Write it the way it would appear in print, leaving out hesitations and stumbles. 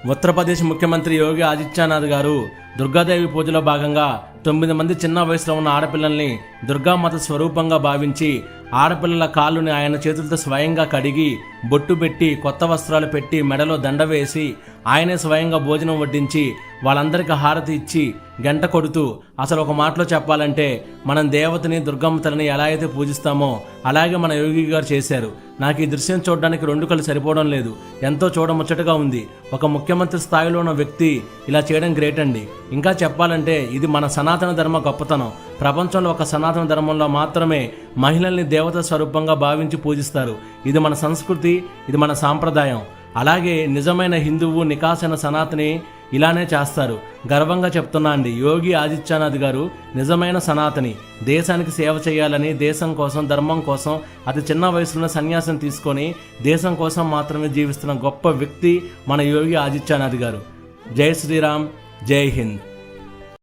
ఉత్తరప్రదేశ్ ముఖ్యమంత్రి యోగి ఆదిత్యనాథ్ గారు దుర్గాదేవి పూజలో భాగంగా 9 మంది చిన్న వయసులో ఉన్న ఆడపిల్లల్ని దుర్గామాత స్వరూపంగా భావించి ఆడపిల్లల కాళ్ళుని ఆయన చేతులతో స్వయంగా కడిగి బొట్టు పెట్టి కొత్త వస్త్రాలు పెట్టి మెడలో దండ వేసి ఆయనే స్వయంగా భోజనం వడ్డించి వాళ్ళందరికీ హారతి ఇచ్చి గంట కొడుతూ అసలు ఒక మాటలో చెప్పాలంటే మనం దేవతని దుర్గమ్మ తల్లిని ఎలా అయితే పూజిస్తామో అలాగే మన యోగి గారు చేశారు. నాకు ఈ దృశ్యం చూడడానికి 2 కళ్ళు సరిపోవడం లేదు. ఎంతో చూడముచ్చటగా ఉంది. ఒక ముఖ్యమంత్రి స్థాయిలో ఉన్న వ్యక్తి ఇలా చేయడం గ్రేట్ అండి. ఇంకా చెప్పాలంటే ఇది మన సనాతన ధర్మ గొప్పతనం. ప్రపంచంలో ఒక సనాతన ధర్మంలో మాత్రమే మహిళల్ని దేవత స్వరూపంగా భావించి పూజిస్తారు. ఇది మన సంస్కృతి, ఇది మన సాంప్రదాయం. అలాగే నిజమైన హిందువు నికాసైన సనాతని ఇలానే చేస్తారు. గర్వంగా చెప్తున్నా అండి, యోగి ఆదిత్యనాథ్ గారు నిజమైన సనాతని. దేశానికి సేవ చేయాలని, దేశం కోసం, ధర్మం కోసం అతి చిన్న వయసులో సన్యాసం తీసుకొని దేశం కోసం మాత్రమే జీవిస్తున్న గొప్ప వ్యక్తి మన యోగి ఆదిత్యనాథ్ గారు. జై శ్రీరామ్, జై హింద్.